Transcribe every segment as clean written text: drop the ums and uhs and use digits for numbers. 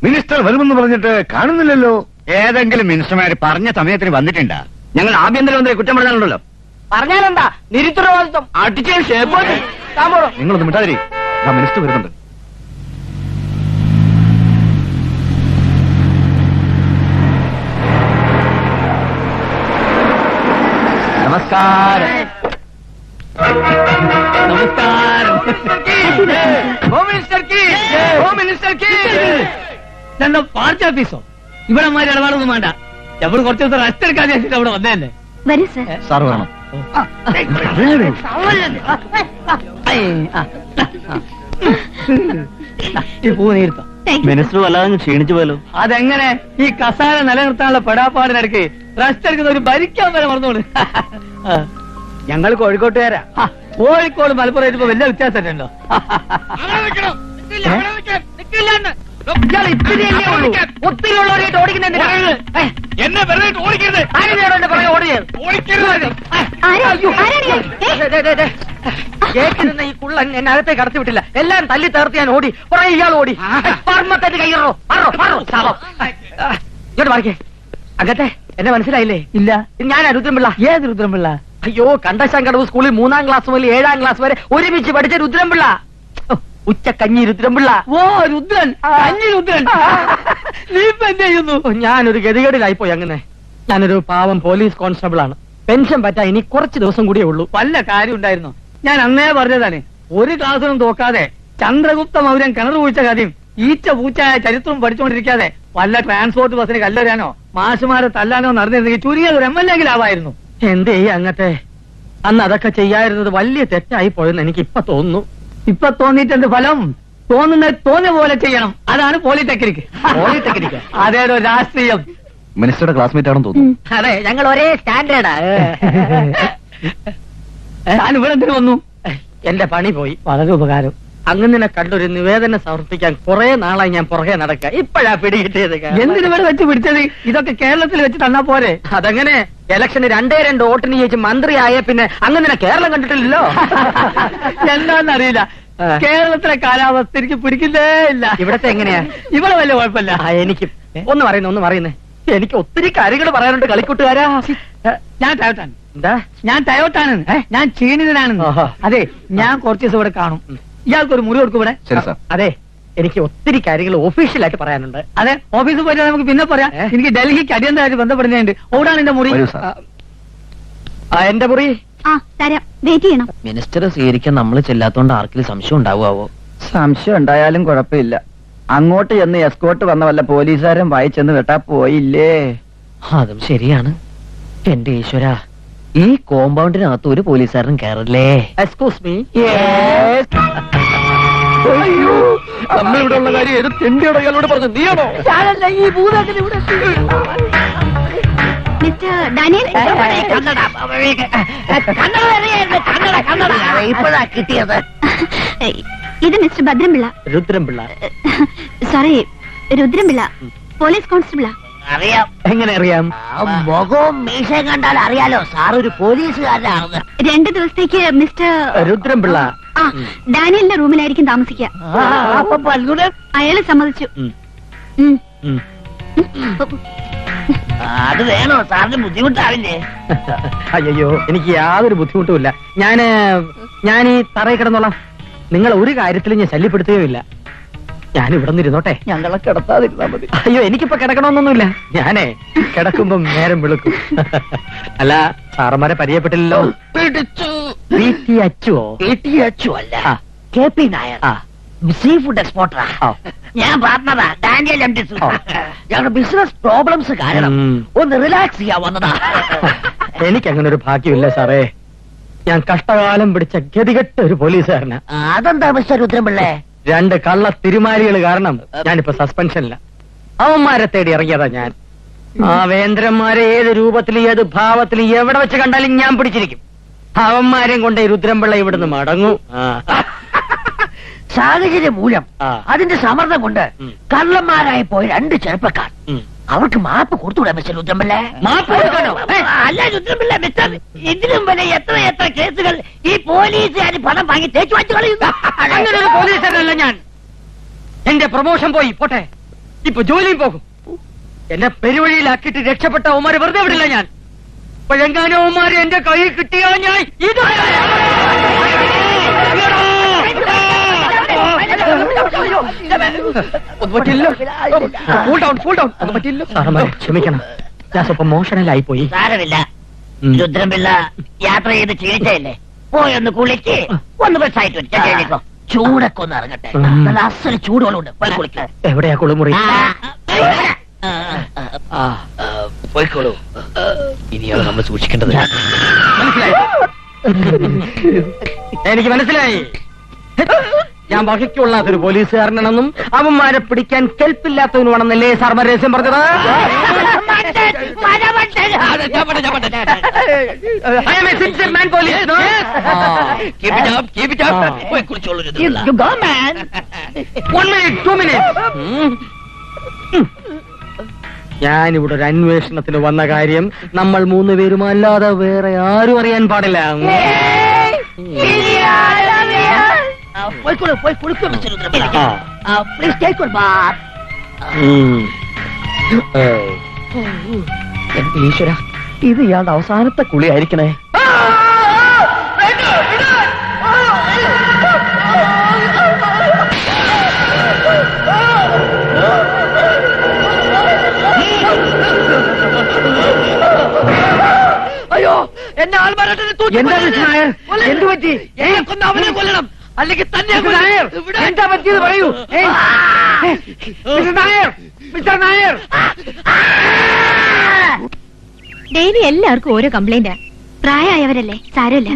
Minister വരുമെന്ന് പറഞ്ഞിട്ട് കാണുന്നില്ലല്ലോ. ഏതെങ്കിലും മിനിസ്റ്റർമാര് പറഞ്ഞ സമയത്തിന് വന്നിട്ടുണ്ടാ? ഞങ്ങൾ ആഭ്യന്തരമന്ത്രി കുറ്റം പറഞ്ഞാലുണ്ടല്ലോ. പറഞ്ഞാലെന്താ നിരുത്തരവാദിത്വം അടിച്ച ഷേപ്പ്. നിങ്ങളൊന്ന് മിണ്ടാതിരി, മിനിസ്റ്റർ വരുന്നുണ്ട്. നമസ്കാരം. നമസ്കാരം. ഇതെന്താ പാർട്ടി ഓഫീസോ? ഇവിടെ മാതിരി ഇടപാടൊന്നും വേണ്ട. നമ്മൾ കുറച്ച് ദിവസം റെസ്റ്റ് എടുക്കാൻ വെച്ചിട്ട് അവിടെ വന്നതല്ലേ. വരൂ സർ. സാർ വേണം. പൂ നീർത്തോ. മിനിസ്റ്റർ വല്ലാതെ ക്ഷീണിച്ചു പോലോ. അതെങ്ങനെ? ഈ കസാല നിലനിർത്താനുള്ള പെടാപ്പാടിനിടയ്ക്ക് റെസ്റ്റ് എടുക്കുന്ന ഒരു ഭരിക്കാൻ വരെ മറന്നോളൂ. ഞങ്ങൾ കോഴിക്കോട്ടുകാരാ. കോഴിക്കോട് മലപ്പുറം ഇപ്പൊ വലിയ വ്യത്യാസം ഉണ്ടോ? ഒത്തിരി ഉള്ളവരായിട്ട് ഓടിക്കുന്ന എന്നെ വെറുതെ ഓടിക്കരുത്. കേട്ടിരുന്ന ഈ കുള്ളൻ എന്നെ അകത്തേക്ക് കടത്തി വിട്ടില്ല. എല്ലാം തല്ലി തേർത്ത് ഞാൻ ഓടി. കുറെ ഇയാൾ ഓടി. പർമ്മത്തേക്ക് കയ്യറോ. ഇങ്ങോട്ട് മാറിക്കേ. അകത്തെ എന്നെ മനസ്സിലായില്ലേ? ഇല്ല. ഞാനാ രുദ്രൻപിള്ള. ഏത് രുദ്രൻപിള്ള? അയ്യോ, കണ്ടശാങ്കടവ് സ്കൂളിൽ 3ാം ക്ലാസ് മുതൽ 7ാം ക്ലാസ് വരെ ഒരുമിച്ച് പഠിച്ച രുദ്രൻപിള്ള. ഉച്ചക്കഞ്ഞി രുദ്രൻപിള്ള. ഓ, രുദ്രൻ. കഞ്ഞി രുദ്രൻ. നീ ഇപ്പൊ എന്ത് ചെയ്യുന്നു? ഞാനൊരു ഗതികേടിലായിപ്പോയി. അങ്ങനെ ഞാനൊരു പാവം പോലീസ് കോൺസ്റ്റബിൾ ആണ്. പെൻഷൻ പറ്റാൻ ഇനി കുറച്ച് ദിവസം കൂടിയേ ഉള്ളൂ. വല്ല കാര്യം ഉണ്ടായിരുന്നു? ഞാൻ അന്നേ പറഞ്ഞതാണ്, ഒരു ക്ലാസ്സിനും തോക്കാതെ ചന്ദ്രഗുപ്ത മൗര്യൻ കിണർ കുഴിച്ച കഥയും ഈച്ച പൂച്ചായ ചരിത്രവും പഠിച്ചുകൊണ്ടിരിക്കാതെ വല്ല ട്രാൻസ്പോർട്ട് ബസ്സിന് കല്ലെറിയാനോ മാഷുമാരെ തല്ലാനോ നടന്നിരുന്നെങ്കിൽ ചുരുങ്ങിയത് ഒരു MLA ആവായിരുന്നു. എന്തേ അങ്ങത്തെ? അന്ന് അതൊക്കെ ചെയ്യാതിരുന്നത് വലിയ തെറ്റായി പോയെന്ന് എനിക്ക് ഇപ്പൊ തോന്നുന്നു. ഇപ്പൊ തോന്നിയിട്ടെന്ത് ഫലം? തോന്നുന്നത് തോന്നിയ പോലെ ചെയ്യണം. അതാണ് പോളിടെക്നിക്. പോളിടെക്നിക് അതേടോ രാഷ്ട്രീയം. മിനിസ്റ്ററുടെ ക്ലാസ്മേറ്റ് ആണെന്ന് തോന്നുന്നു. അതെ, ഞങ്ങൾ ഒരേ സ്റ്റാൻഡേർഡാ. ഞാൻ ഇവിടെ എന്തിനു വന്നു? എന്റെ പണി പോയി. വളരെ ഉപകാരം. അങ്ങനെ കണ്ടൊരു നിവേദനം സമർപ്പിക്കാൻ കുറെ നാളായി ഞാൻ പുറകെ നടക്കുക. ഇപ്പോഴാ പിടികിട്ടിയത്. എന്തിനിവിടെ വെച്ച് പിടിച്ചത്? ഇതൊക്കെ കേരളത്തിൽ വെച്ച് തന്നാ പോരെ? അതങ്ങനെ ഇലക്ഷന് 2 വോട്ടിന് ചോദിച്ച് മന്ത്രിയായ പിന്നെ അങ്ങനെ കേരളം കണ്ടിട്ടില്ലല്ലോ. എന്താന്നറിയില്ല. കേരളത്തിലെ കാലാവസ്ഥ എനിക്ക് പിടിക്കുന്നേ ഇല്ല. ഇവിടത്തെ എങ്ങനെയാ? ഇവിടെ വലിയ കുഴപ്പമില്ല. എനിക്ക് ഒന്ന് പറയുന്നേ എനിക്ക് ഒത്തിരി കാര്യങ്ങൾ പറയാനുണ്ട് കളിക്കൂട്ടുകാരാ. ഞാൻ ടയോട്ടാണ്. എന്താ? ഞാൻ ടയോട്ടാണ്. ഞാൻ ക്ഷീണിതനാണ്. അതെ, ഞാൻ കുറച്ച് ദിവസം ഇവിടെ കാണും. ഇയാൾക്കൊരു മുറി കൊടുക്കും ഇവിടെ. അതെ, എനിക്ക് ഒത്തിരി കാര്യങ്ങൾ ഒഫീഷ്യലായിട്ട് പറയാനുണ്ട്. അതെ, ഓഫീസിൽ പോയിട്ട് നമുക്ക് പിന്നെ പറയാം. എനിക്ക് ഡൽഹിക്ക് അടിയന്തരമായിട്ട് ബന്ധപ്പെടുന്നുണ്ട്. ഓടാണ് എന്റെ മുറി. എന്റെ മുറി വെയിറ്റ് ചെയ്യണം. മിനിസ്റ്റർ സ്വീകരിക്കാൻ നമ്മൾ ചെല്ലാത്തോണ്ട് ആർക്കെങ്കിലും സംശയം ഉണ്ടാവുമോ? സംശയം ഉണ്ടായാലും കുഴപ്പമില്ല. അങ്ങോട്ട് ചെന്ന് എസ്കോട്ട് വന്ന വല്ല പോലീസുകാരൻ വായിച്ചെന്ന് വെട്ടാ പോയില്ലേ? അതും ശരിയാണ്. എന്റെ ഈശ്വര, ഈ കോമ്പൗണ്ടിനകത്ത് ഒരു പോലീസുകാരൻ കയറില്ലേ? Excuse me. നമ്മളിവിടെ ഉള്ള കാര്യം ഏത് തെണ്ടിയോടെ ഇയാളോട് പറഞ്ഞു? നീയാണോ? ഈ ഭൂതത്തിന് ഇവിടെ മിസ്റ്റർ ഡാനിയൽ, ഇപ്പോഴാ കിട്ടിയത്. ഇത് Mister Bhadranpillai. Rudranpillai. Sorry, Rudranpillai, police കോൺസ്റ്റബിളാ. അറിയാം. എങ്ങനെ അറിയാം? മുഖവും മീശയും കണ്ടാൽ അറിയാലോ സാർ ഒരു പോലീസുകാരനാണെന്ന്. 2 ദിവസത്തേക്ക് മിസ്റ്റർ രുദ്രൻപിള്ള ഡാനിയലിന്റെ റൂമിലായിരിക്കും താമസിക്കുക. അയാള് സമ്മതിച്ചു. അത് വേണോ സാറിന്? ബുദ്ധിമുട്ടാവില്ലേ? അയ്യോ, എനിക്ക് യാതൊരു ബുദ്ധിമുട്ടുമില്ല. ഞാൻ ഈ തറയിൽ കിടന്നോളാം. നിങ്ങൾ ഒരു കാര്യത്തിലും ഞാൻ ശല്യപ്പെടുത്തുകയുമില്ല. ഞാൻ ഇവിടെ നിന്നിരുന്നോട്ടെ. ഞങ്ങളെ കിടത്താതിരുന്നാ മതി. അയ്യോ, എനിക്കിപ്പോ കിടക്കണമെന്നൊന്നുമില്ല. ഞാനേ കിടക്കുമ്പം നേരം വിളിക്കും. അല്ല, സാറന്മാരെ പരിചയപ്പെട്ടില്ലല്ലോ. അല്ല, KP നായർ, സീ ഫുഡ് എക്സ്പോർട്ടറാ. ഞാൻ പാർട്ണറാ, ഡാനിയൽ MD. ഞങ്ങളുടെ ബിസിനസ് പ്രോബ്ലംസ് കാരണം ഒന്ന് റിലാക്സ് ചെയ്യാൻ വന്നതാ. എനിക്കങ്ങനെ ഒരു ഭാഗ്യമില്ല സാറേ. ഞാൻ കഷ്ടകാലം പിടിച്ച ഗതികെട്ട ഒരു പോലീസുകാരനാ. അതെന്താ മിസ്റ്റർ രുദ്രൻപിള്ളേ? 2 കള്ള തിരുമാലികൾ കാരണം ഞാനിപ്പോ സസ്പെൻഷനില്ല. അവന്മാരെ തേടി ഇറങ്ങിയതാ ഞാൻ. ആ വേന്ദ്രന്മാരെ ഏത് രൂപത്തിൽ ഏത് ഭാവത്തിൽ എവിടെ വെച്ച് കണ്ടാലും ഞാൻ പിടിച്ചിരിക്കും. അവന്മാരെയും കൊണ്ട് രുദ്രൻപിള്ള ഇവിടുന്ന് മടങ്ങൂ. സാഹചര്യം മൂലം അതിന്റെ സമ്മർദ്ദം കൊണ്ട് കള്ളന്മാരായി പോയ 2 ചെറുപ്പക്കാർ. അവർക്ക് മാപ്പ് കൊടുത്തുകൂടാ മിസ്റ്റർ രുദ്രൻപിള്ള? മാപ്പ് കൊടുക്കണോ? അല്ല രുദ്രൻപിള്ള, മിസ്റ്റർ, ഇതിലും വരെ എത്ര കേസുകൾ ഈ പോലീസുകാർ പണം വാങ്ങി തേച്ചു വാച്ചു കളയുന്നു. അങ്ങനെ ഒരു പോലീസുകാരനല്ല ഞാൻ. എന്റെ പ്രൊമോഷൻ പോയി പോട്ടെ. ഇപ്പൊ ജോലിയും പോകും. എന്നെ പെരുവഴിയിലാക്കിയിട്ട് രക്ഷപ്പെട്ട അവന്മാരെ വെറുതെ വിടില്ല ഞാൻ. അപ്പോഴെങ്ങാനും അവന്മാരെ എന്റെ കയ്യിൽ കിട്ടിയാ ഞാൻ ഇത് ക്ഷമിക്കണം, ഞാൻ സ്വപ്പം മോഷണലായി പോയി. സാരമില്ല, രുദ്രൻപിള്ള യാത്ര ചെയ്ത് ക്ഷീണിച്ചല്ലേ, പോയൊന്ന് കുളിക്ക്, ഒന്ന് ബസ്സായിട്ട് വെച്ചോ, ചൂടൊക്കെ ഒന്ന് ഇറങ്ങട്ടെ. നല്ല അസല് ചൂടുകളുണ്ട്, പോയി കുളിക്ക. എവിടെയാ കുളിമുറി? പോയിക്കോളൂ. ഇനിയാണ് നമ്മൾ സൂക്ഷിക്കേണ്ടത്. എനിക്ക് മനസ്സിലായി, ഞാൻ വകയ്ക്കൊള്ളാത്തൊരു പോലീസുകാരനാണെന്നും അവന്മാരെ പിടിക്കാൻ കെൽപ്പില്ലാത്തവനുമാണെന്നല്ലേ സാർ രഹസ്യം പറഞ്ഞത്? I am a sincere man, police, no? Keep it up. പോയി കുളിച്ചോളൂ. One minute, 2 minutes. ഞാനിവിടെ ഒരു അന്വേഷണത്തിന് വന്ന കാര്യം നമ്മൾ 3 പേരും അല്ലാതെ വേറെ ആരും അറിയാൻ പാടില്ല. പോയിക്കോളൂ, പോയി കുളിക്കൂ Mister Rudranpillai. Please take your bath. എന്റെ ഈശ്വര, ഇത് ഇയാളുടെ അവസാനത്തെ കുളി ആയിരിക്കണേ. അയ്യോ, എന്നെ ആൾമാരാട്ടെ എന്ത് പറ്റി? അവനെ കൊല്ലണം, അല്ലെങ്കിൽ തന്നെ എന്താ പറ്റിയത് പറയൂ. മിസ്റ്റർ നായർ, ഡെയിലി എല്ലാവർക്കും ഓരോ കംപ്ലൈന്റാ. പ്രായമായവരല്ലേ, സാരമില്ല.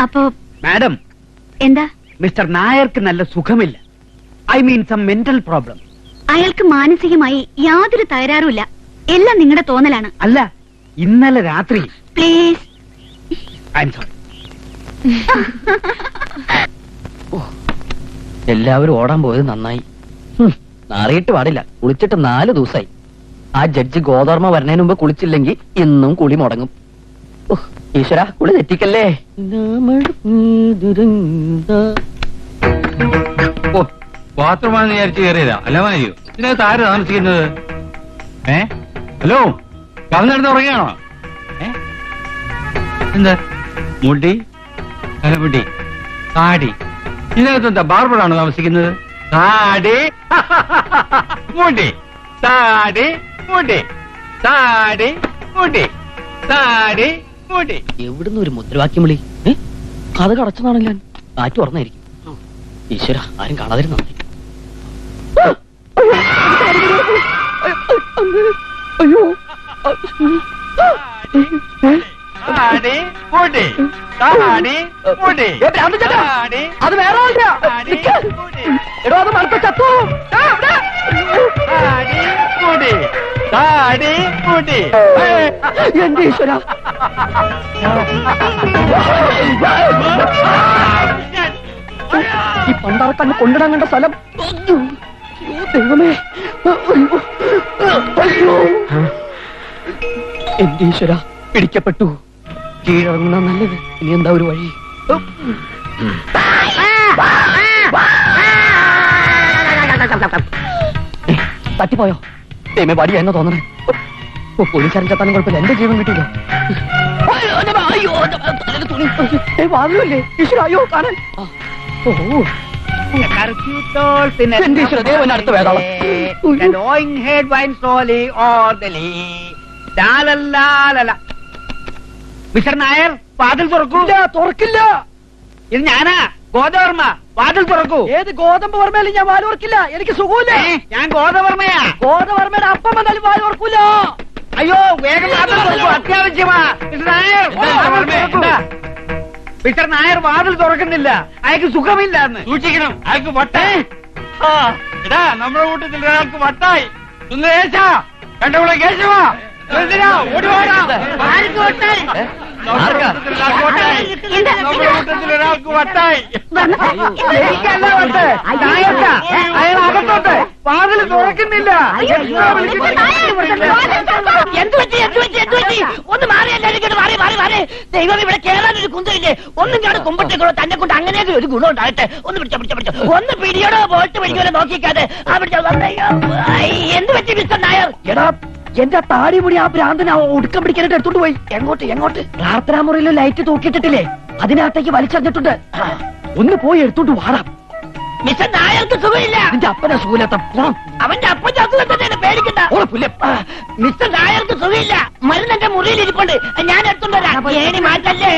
അപ്പോ മാഡം, എന്താ? മിസ്റ്റർ നായർക്ക് നല്ല സുഖമില്ല. I mean some mental problem. അയാൾക്ക് മാനസികമായി യാതൊരു തകരാറുമില്ല. എല്ലാം നിങ്ങളുടെ തോന്നലാണ്. അല്ല, ഇന്നലെ രാത്രി. പ്ലീസ്. I am sorry. എല്ലാവരും ഓടാൻ പോയത് നന്നായി. നാറിയിട്ട് പാടില്ല, കുളിച്ചിട്ട് 4 ദിവസമായി. ആ ജഡ്ജി ഗോതർമ്മ വരുന്നതിന് മുമ്പ് കുളിച്ചില്ലെങ്കിൽ ഇന്നും കുളി മുടങ്ങും. ഈശ്വര, കുളി തെറ്റിക്കല്ലേ. ബാത്റൂമാണെന്ന് വിചാരിച്ചു കയറിയതാ. അല്ല മാരിയോ, ഇതിനകത്ത് ആര് താമസിക്കുന്നത്? ഹലോ, കവന്നെടുത്ത് ഉറങ്ങിയാണോ? എന്താ മുടി, തലമുടി, താടി, ഇതിനകത്ത് എന്താ ബാർബറാണോ താമസിക്കുന്നത്? താടി, മുടി, താടി, മുടി, താടി, മുടി, താടി, മുടി. എവിടുന്ന് ഒരു മുദ്രാവാക്യം വിളി? കഥ കടച്ചതാണല്ലോ, ഞാൻ കാറ്റ് തുറന്നായിരിക്കും. ഈശ്വര, ആരും കാണാതിരുന്ന അയ്യോ, താടി, മുടി, താടി, മുടി, താടി, അത് വേറെ ആളുടെയാ. എടോ, അത് മറുത്ത ചത്തു. താടി, മുടി, താടി, മുടി. എന്റെ ഈശ്വര, ഈ പണ്ടാറക്കണ്ണ് കൊണ്ടിടാൻ കണ്ട സ്ഥലം. അയ്യോ, ദൈവമേ. അയ്യോ, എന്റെ ഈശ്വര, പിടിക്കപ്പെട്ടു. കീഴടങ്ങുന്ന നല്ലത്. ഇനി എന്താ ഒരു വഴി? തട്ടിപ്പോയോ? ദൈവമേ, പാടി എന്നെ തോന്നണേ. പോലീസുകാരൻ ചത്താനും കുഴപ്പമില്ല, എന്റെ ജീവൻ കിട്ടിയില്ല. വാതിലല്ലേ ഈശ്വര? അയ്യോ, കാണാൻ. എന്റെ ഈശ്വര, ദേവൻ അടുത്ത വേദാളം. മിസ്റ്റർ നായർ, വാതിൽ തുറക്കൂ. തുറക്കില്ല. ഇത് ഞാനാ, ഗോദവർമ്മ. വാതിൽ തുറക്കൂ. ഏത് ഗോതമ്പ് വർമ്മയിലും ഞാൻ വാല് ഓർക്കില്ല. എനിക്ക് സുഖമില്ല. ഞാൻ ഗോദവർമ്മയാ. ഗോതവർമ്മയുടെ അപ്പം വന്നാലും വാല് ഓർക്കൂല. അയ്യോ, വേഗം വാതിൽ തുറക്കൂ, അത്യാവശ്യമാ. മിസ്റ്റർ നായർ, മിസ്റ്റർ നായർ വാതിൽ തുറക്കുന്നില്ല. അയാൾക്ക് സുഖമില്ല എന്ന്. സൂക്ഷിക്കണം, അയാൾക്ക് വട്ടായി. എടാ, നമ്മുടെ കൂട്ടത്തിൽ ഒരാൾക്ക് വട്ടായി. സുന്ദരേശ, കണ്ടവിടെ കേശവാ, ഓടിവാടാ. നമ്മുടെ കൂട്ടത്തിൽ ഒരാൾക്ക് വട്ടായി. എന്താ? നമ്മുടെ കൂട്ടത്തിൽ ഒരാൾക്ക് വട്ടായി. എനിക്കല്ല വട്ട്, നായർക്കാ. അയാൾ അകത്തോട്ട് വാതിൽ തുറക്കുന്നില്ല. എന്ത് പറ്റി ഒന്ന് മാറി എല്ലാവരും മാറി മാറി മാറി ദൈവം ഇവിടെ കേറാനൊരു കുന്തമില്ലേ ഒന്നും കാണും കുമ്പട്ടേക്കോ തന്നെ കൊണ്ട് അങ്ങനെയൊക്കെ ഒരു ഗുണം ഉണ്ടാകട്ടെ ഒന്ന് പിടിച്ചോ ഒന്ന് പിടിയോടോ പോയിട്ട് പിടിക്കോ നോക്കിക്കാതെ ആ പിടിച്ചോ എന്ത് പറ്റി മിസ്റ്റർ നായർ എടാ എന്റെ താടിമുടി ആ ഭ്രാന്തൻ ഒടുക്കം പിടിക്കാനായിട്ട് എടുത്തോണ്ട് പോയി എങ്ങോട്ട് പ്രാർത്ഥനാ മുറിയിൽ ലൈറ്റ് തൂക്കിയിട്ടിട്ടില്ലേ അതിനകത്തേക്ക് വലിച്ചെറിഞ്ഞിട്ടുണ്ട് ഒന്ന് പോയി എടുത്തോണ്ട് വാടാം മിസ്റ്റർ നായർക്ക് സുഖമില്ല നിന്റെ അപ്പനെ സുഖമില്ലാത്ത അവന്റെ അപ്പന്റെ അസുഖം തന്നെയാണ് പേടിക്കണ്ട മിസ്റ്റർ നായർക്ക് സുഖമില്ല മരുന്ന് എന്റെ മുറിയിൽ ഇരിപ്പുണ്ട് ഞാൻ എടുത്തോണ്ട് വരാം ഏണി മാറ്റല്ലേ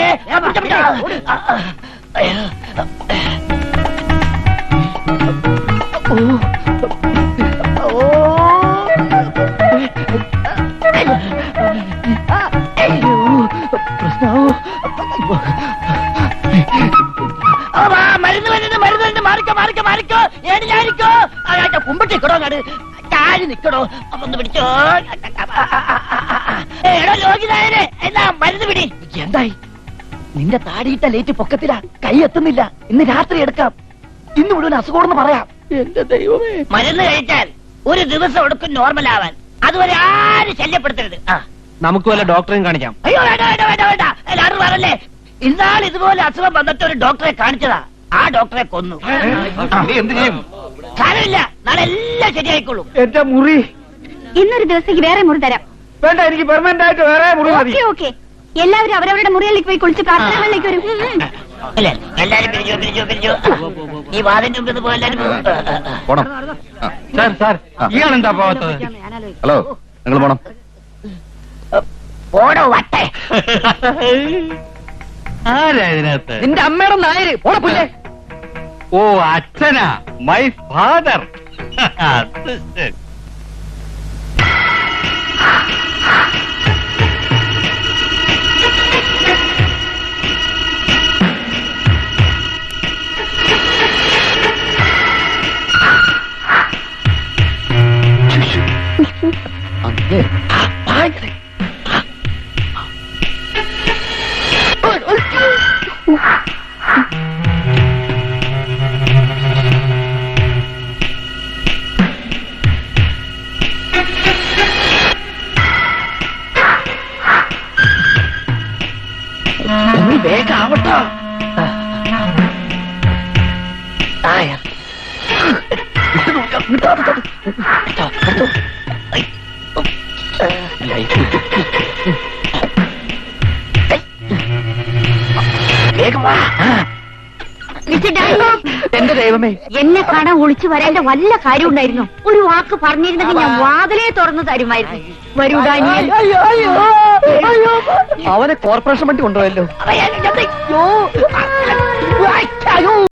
മരുന്ന് മാറിക്കോ ഏണിക്കോ കുമ്പട്ടിക്കടോ അങ്ങാട് കാല് നിക്കടോ അപ്പൊന്ന് പിടിച്ചോ എടോ ലോകിനായനെ എന്നാ മരുന്ന് പിടി എന്തായി നിന്റെ താടിയിട്ട ലേറ്റ് പൊക്കത്തിലാ കൈ എത്തുന്നില്ല ഇന്ന് രാത്രി എടുക്കാം ഇന്ന് മുഴുവൻ അസുഖമെന്ന് പറയാം എന്റെ ദൈവമേ മരുന്ന് കഴിച്ചാൽ ഒരു ദിവസം എടുക്കും നോർമൽ ആവാൻ അതുവരെ ആരും ശല്യപ്പെടുത്തരുത് നമുക്ക് വല്ല ഡോക്ടറെയും കാണിക്കാം. അയ്യോ വേണ്ട എല്ലാവരും പറഞ്ഞല്ലേ ഇന്നാൾ ഇതുപോലെ അസുഖം വന്നിട്ട് ഒരു ഡോക്ടറെ കാണിച്ചതാ ആ ഡോക്ടറെ കൊന്നു നീ എന്ത് ചെയ്യും? സാരമില്ല നാളെ എല്ലാം ശരിയായിക്കോളും എന്റെ മുറി ഇന്നൊരു ദിവസത്തേക്ക് വേറെ മുറി തരാം. വേണ്ട, എനിക്ക് പെർമനന്റ് ആയിട്ട് വേറെ മുറി മതി. ഓക്കെ എല്ലാവരും അവരവരുടെ മുറികളിലേക്ക് പോയി കുളിച്ച് പ്രാർത്ഥനകളിലേക്ക് വരും. അല്ലേ എല്ലാരും പിരിഞ്ഞു ഈ വാതിന്റെ മുമ്പിൽ പോയി എല്ലാരും പോണം. സാർ ഇയാളെന്താ പോകാത്തത്? ഹലോ, നിങ്ങൾ പോണം. ഓടോ വട്ടെ ആരാ ഇതിനകത്ത്? നിന്റെ അമ്മയുടെ നായര് ഓടപ്പില്ലേ ഓ അച്ഛനാ, മൈ ഫാദർ. അത് ശരി. വേഗം ആവട്ടോ നായർ വേഗം വാ മിസ്റ്റർ ഡാനി, എന്റെ ദൈവമേ എന്നെ കാണാൻ ഒളിച്ചു വരേണ്ട വല്ല കാര്യം ഉണ്ടായിരുന്നു. ഒരു വാക്ക് പറഞ്ഞിരുന്നെങ്കിൽ ഞാൻ വാതിലേ തുറന്നു തരുമായിരുന്നു. വരൂ ഡാനിയൽ. അവനെ കോർപ്പറേഷൻ വണ്ടി കൊണ്ടുപോയല്ലോ